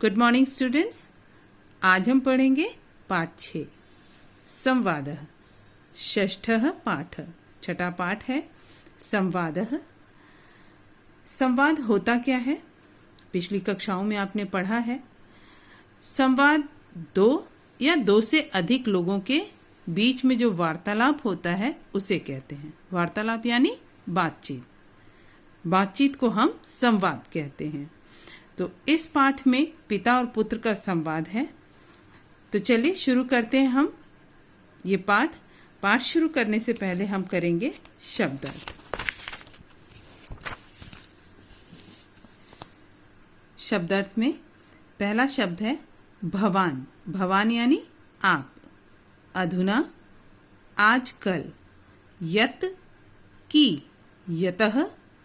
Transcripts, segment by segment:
Good morning students. आज हम पढ़ेंगे पाठ 6 संवादः। षष्ठः पाठ, छठा पाठ है संवादः। संवाद होता क्या है? पिछली कक्षाओं में आपने पढ़ा है। संवाद दो या दो से अधिक लोगों के बीच में जो वार्तालाप होता है उसे कहते हैं। वार्तालाप यानी बातचीत। बातचीत को हम संवाद कहते हैं। तो इस पाठ में पिता और पुत्र का संवाद है। तो चलिए शुरू करते हैं हम ये पाठ शुरू करने से पहले हम करेंगे शब्दार्थ। शब्दार्थ में पहला शब्द है भवान। भवान यानी आप। अधुना, आजकल। यत, की। यतः,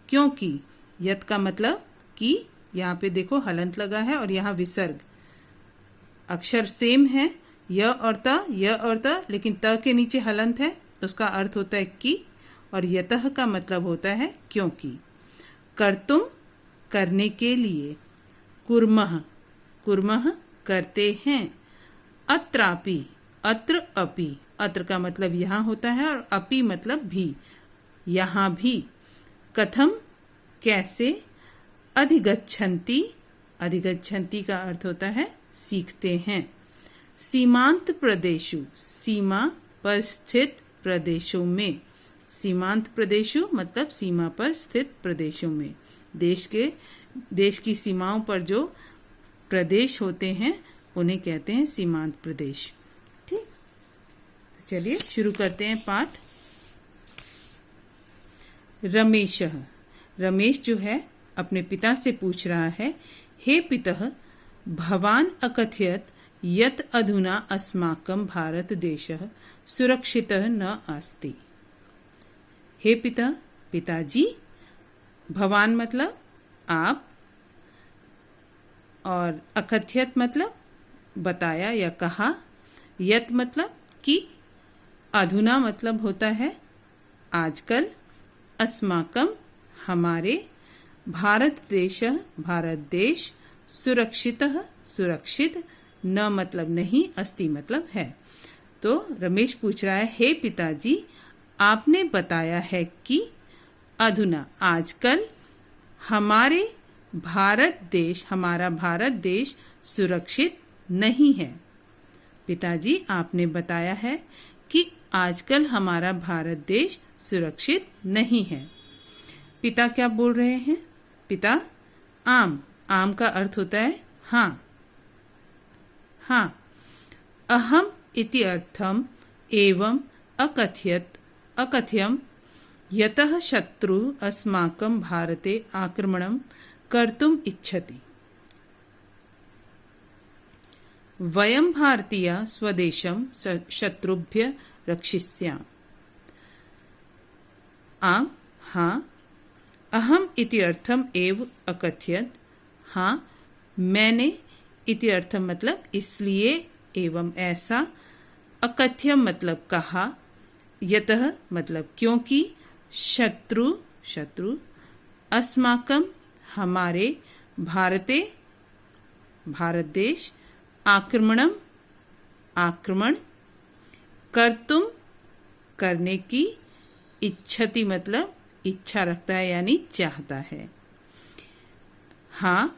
क्योंकि। यत का मतलब कि। यहाँ पे देखो हलंत लगा है और यहाँ विसर्ग। अक्षर सेम है, य और त, लेकिन त के नीचे हलंत है। उसका अर्थ होता है कि। और यतः का मतलब होता है क्योंकि। कर्तुम, करने के लिए। कुर्मः, कुर्मः करते हैं। अत्रापि, अत्र अपि। अत्र का मतलब यहाँ होता है और अपि मतलब भी, यहाँ भी। कथम, कैसे। अधिगच्छन्ति, अधिगच्छन्ति का अर्थ होता है सीखते हैं। सीमांत प्रदेशु, सीमा पर स्थित प्रदेशों में। सीमांत प्रदेशु मतलब सीमा पर स्थित प्रदेशों में। देश की सीमाओं पर जो प्रदेश होते हैं उन्हें कहते हैं सीमांत प्रदेश। ठीक, तो चलिए शुरू करते हैं पाठ। रमेशः, रमेश जो है अपने पिता से पूछ रहा है, हे पितः, भवान अकथयत् यत् अधुना अस्माकं भारत देशः सुरक्षितः न अस्ति। हे पिता, पिताजी। भवान मतलब आप, और अकथयत् मतलब बताया या कहा। यत् मतलब कि। अधुना मतलब होता है आजकल। अस्माकं हमारे। भारत देश, भारत देश। सुरक्षितः, सुरक्षित। न मतलब नहीं, अस्ति मतलब है। तो रमेश पूछ रहा है, हे पिताजी, आपने बताया है कि अधुना आजकल हमारे भारत देश, हमारा भारत देश सुरक्षित नहीं है। पिताजी, आपने बताया है कि आजकल हमारा भारत देश सुरक्षित नहीं है। पिता क्या बोल रहे हैं? पिता आम। आम का अर्थ होता है हाँ, हाँ। अहम इति अर्थम एवं अकथयत्, अकथयम् यतः शत्रु अस्माकं भारते आक्रमणं कर्तुम् इच्छति। वयं भारतीया स्वदेशं शत्रुभ्यः रक्षिष्यामः। आम, हाँ। अहम इति अर्थम एव अकथयत्, हाँ मैंने। इति अर्थम मतलब इसलिए, एवं ऐसा। अकथ्यम मतलब कहा। यतः मतलब क्योंकि। शत्रु, शत्रु। अस्माकं हमारे। भारते भारत देश। आक्रमणम आक्रमण। कर्तुम करने की। इच्छति मतलब इच्छा रखता है यानी चाहता है। हाँ,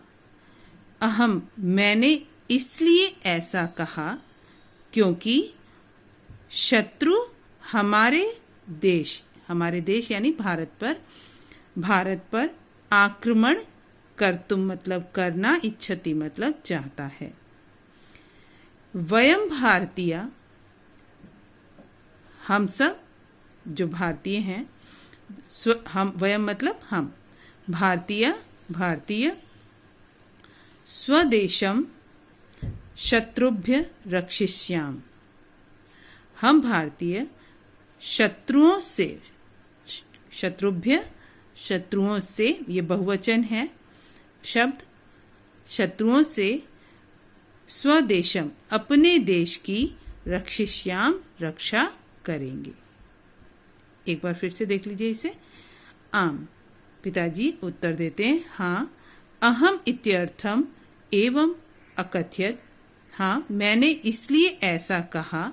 अहम मैंने इसलिए ऐसा कहा क्योंकि शत्रु हमारे देश यानी भारत पर आक्रमण। कर्तुम मतलब करना। इच्छति मतलब चाहता है। वयम भारतीय, हम सब जो भारतीय हैं। हम, वयम मतलब हम। भारतीय। स्वदेशम शत्रुभ्य रक्षिष्याम। हम भारतीय शत्रुओं से, शत्रुभ्य शत्रुओं से, ये बहुवचन है शब्द। शत्रुओं से स्वदेशम अपने देश की। रक्षिष्याम रक्षा करेंगे। एक बार फिर से देख लीजिए इसे। आम, पिताजी उत्तर देते हैं हाँ। अहम इत्यर्थम एवं अकथयत्, हाँ मैंने इसलिए ऐसा कहा,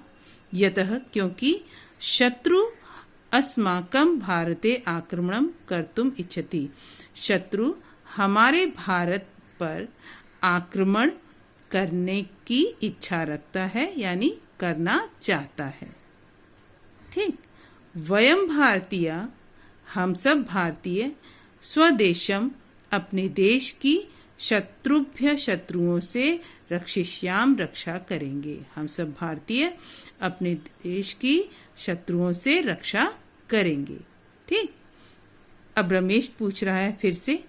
यतः क्योंकि शत्रु अस्माकं भारते आक्रमणं कर्तुम इच्छति, शत्रु हमारे भारत पर आक्रमण करने की इच्छा रखता है, यानी करना चाहता है। ठीक। वयम भारतीय, हम सब भारतीय, स्वदेशम, अपने देश की, शत्रुभ्य, शत्रुओं से, रक्षिष्याम, रक्षा करेंगे। हम सब भारतीय अपने देश की शत्रुओं से रक्षा करेंगे। ठीक। अब रमेश पूछ रहा है फिर से,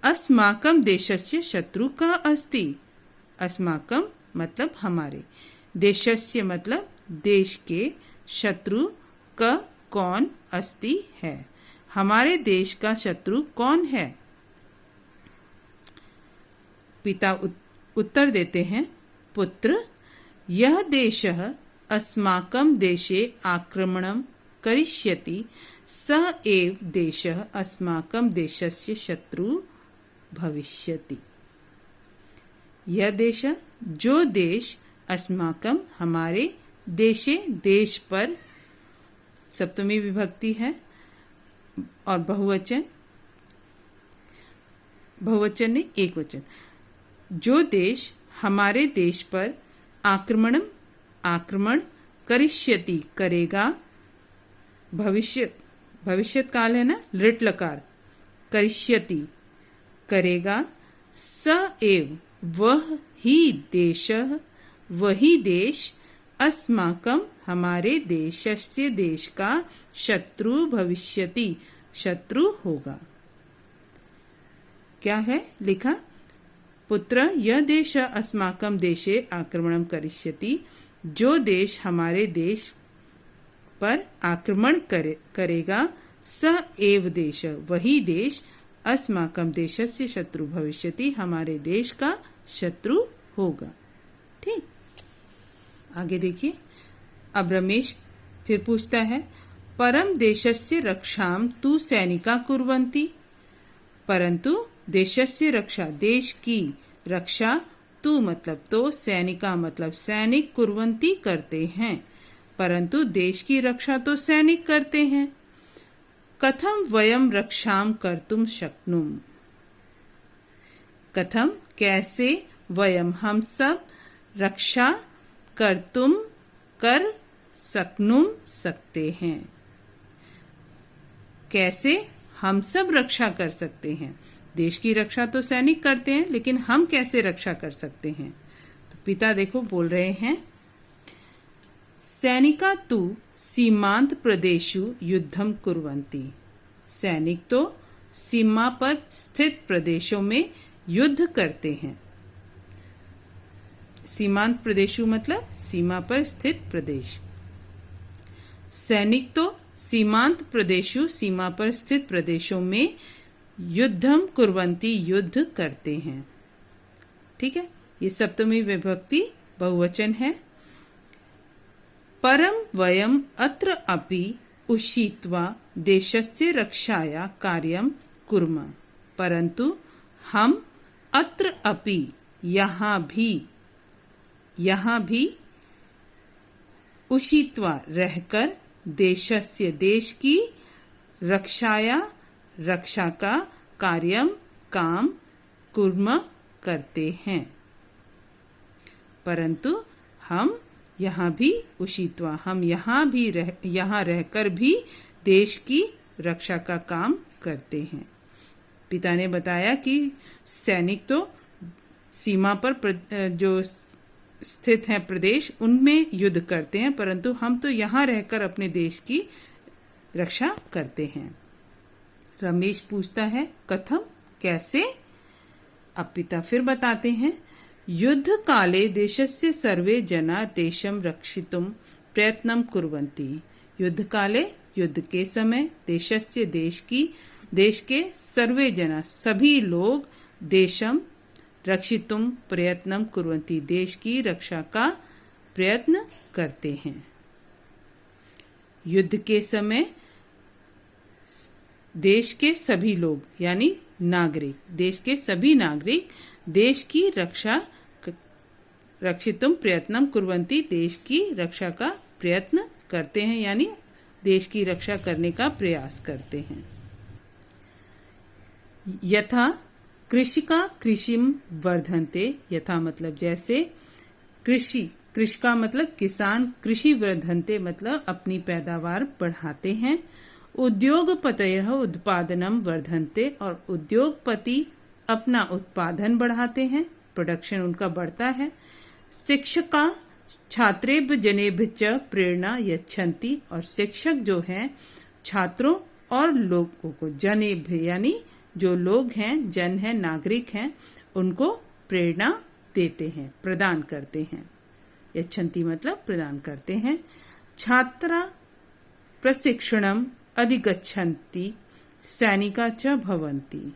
अस्माकं देशस्य शत्रु का अस्ति। अस्माकं मतलब हमारे, देशस्य मतलब देश के, शत्रु का कौन, अस्ति है, हमारे देश का शत्रु कौन है। पिता उत्तर देते हैं, पुत्र, यह देशः अस्माकं देशे आक्रमणं करिष्यति, स एव देशः अस्माकं देशस्य शत्रु भविष्यति। यह देश, जो देश, अस्माकं हमारे, देशे देश पर, सप्तमी विभक्ति है और बहुवचन ने एक वचन, जो देश हमारे देश पर आक्रमण करिष्यति करेगा, भविष्य काल है ना, लृट लकार, करिष्यति करेगा, स एव वह ही देशः, वही देश, अस्माकं हमारे देशस्य देश का, शत्रु भविष्यति शत्रु होगा। क्या है लिखा, पुत्र, यह देश अस्माकं देशे आक्रमणं करिष्यति, जो देश हमारे देश पर आक्रमण करेगा, स एव देश, वही देश, अस्माकं देशस्य शत्रु भविष्यति, हमारे देश का शत्रु होगा। ठीक। आगे देखिए, अब रमेश फिर पूछता है, परम देशस्य रक्षाम तु सैनिका कुर्वन्ति, परंतु देशस्य रक्षा, देश की रक्षा, तु मतलब तो, सैनिका मतलब सैनिक, कुर्वन्ति करते हैं, परंतु देश की रक्षा तो सैनिक करते हैं। कथम वयम रक्षाम कर्तुम शक्नुम, कथम कैसे, वयम हम सब, रक्षा कर्तुम कर, शक्नुम सकते हैं, कैसे हम सब रक्षा कर सकते हैं। देश की रक्षा तो सैनिक करते हैं, लेकिन हम कैसे रक्षा कर सकते हैं। तो पिता देखो बोल रहे हैं, सैनिका तु सीमांत प्रदेशु युद्धम कुर्वन्ति, सैनिक तो सीमा पर स्थित प्रदेशों में युद्ध करते हैं। सीमांत प्रदेशु मतलब सीमा पर स्थित प्रदेश, सैनिक तो सीमांत प्रदेशु, सीमा पर स्थित प्रदेशों में, युद्धम कुर्वन्ति युद्ध करते हैं। ठीक है, ये सप्तमी विभक्ति बहुवचन है। परम वयम अत्र अपि उषित्वा देशस्य रक्षाया कार्यं कुर्मः, परंतु हम अत्र अपि यहाँ भी उषित्वा रहकर, देशस्य देश की, रक्षाया रक्षा का, कार्यम काम, कुर्म करते हैं, परंतु हम यहाँ भी उषित्वा, हम यहाँ रहकर भी देश की रक्षा का काम करते हैं। पिता ने बताया कि सैनिक तो सीमा पर जो स्थित हैं प्रदेश, उनमें युद्ध करते हैं, परंतु हम तो यहाँ रहकर अपने देश की रक्षा करते हैं। रमेश पूछता है, कथम कैसे। अब पिता फिर बताते हैं, युद्ध काले देशस्य सर्वे जना देशम रक्षितुम प्रयत्नं कुर्वन्ति, युद्ध काले युद्ध के समय, देशस्य देश के, सर्वे जना सभी लोग, देशम रक्षितुम प्रयत्नं कुर्वन्ति देश की रक्षा का प्रयत्न करते हैं। युद्ध के समय देश के सभी लोग यानी नागरिक, देश के सभी नागरिक देश की रक्षा रक्षितुम प्रयत्नम कुर्वन्ति, देश की रक्षा का प्रयत्न करते हैं, यानी देश की रक्षा करने का प्रयास करते हैं। यथा कृषिका कृषिम वर्धन्ते, यथा मतलब जैसे, कृषि का मतलब किसान, कृषि वर्धन्ते मतलब अपनी पैदावार बढ़ाते हैं। उद्योगपतयः उत्पादनम वर्धन्ते, और उद्योगपति अपना उत्पादन बढ़ाते हैं, प्रोडक्शन उनका बढ़ता है। शिक्षका छात्रेभ्य जनेभ्य च प्रेरणा यच्छन्ति, और शिक्षक जो हैं छात्रों और लोगों को, जनेभ्य यानी जो लोग हैं, जन हैं, नागरिक हैं, उनको प्रेरणा देते हैं, प्रदान करते हैं। यच्छन्ति मतलब प्रदान करते हैं। छात्रा प्रशिक्षणम अधिगच्छन्ति सैनिका च भवन्ति,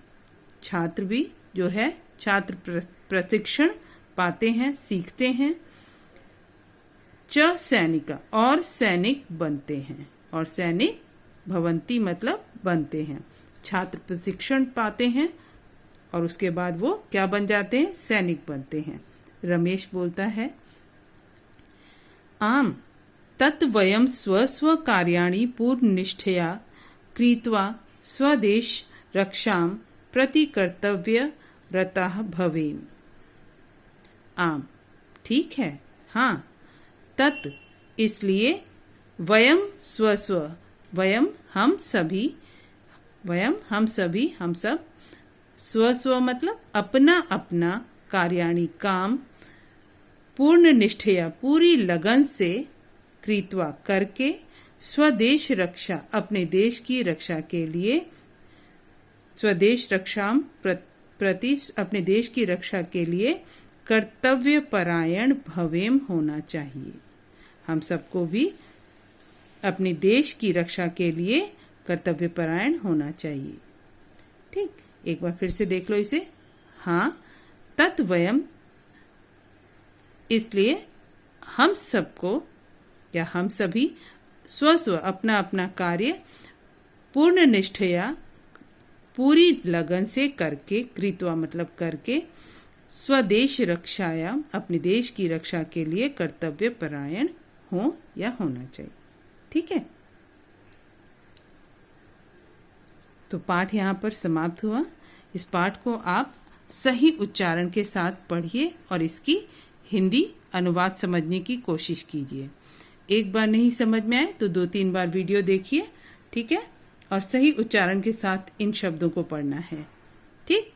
छात्र भी जो है छात्र प्रशिक्षण पाते हैं, सीखते हैं। च सैनिका, और सैनिक बनते हैं, और सैनिक भवन्ति मतलब बनते हैं। छात्र प्रशिक्षण पाते हैं और उसके बाद वो क्या बन जाते हैं, सैनिक बनते हैं। रमेश बोलता है, आम तत् वयं स्व कार्याणि पूर्णनिष्ठया कृत्वा स्वदेश रक्षां प्रति कर्तव्यरताः भवेम। आम ठीक है, हाँ, तत् इसलिए, वयम स्व वयम हम सभी, हम सब, स्व मतलब अपना अपना, कार्याणि काम, पूर्ण निष्ठया पूरी लगन से, कृत्वा करके, स्वदेश रक्षा अपने देश की रक्षा के लिए, स्वदेश रक्षा प्रति अपने देश की रक्षा के लिए कर्तव्य परायण भवेम होना चाहिए। हम सबको भी अपने देश की रक्षा के लिए कर्तव्य परायण होना चाहिए। ठीक, एक बार फिर से देख लो इसे। हाँ, तत्वयम इसलिए हम सबको या हम सभी स्व अपना अपना कार्य पूर्ण निष्ठया पूरी लगन से करके, कृत्वा मतलब करके, स्वदेश रक्षाया अपने देश की रक्षा के लिए कर्तव्य परायण हो या होना चाहिए। ठीक है, तो पाठ यहाँ पर समाप्त हुआ। इस पाठ को आप सही उच्चारण के साथ पढ़िए और इसकी हिंदी अनुवाद समझने की कोशिश कीजिए। एक बार नहीं समझ में आए तो 2-3 बार वीडियो देखिए, ठीक है, और सही उच्चारण के साथ इन शब्दों को पढ़ना है। ठीक।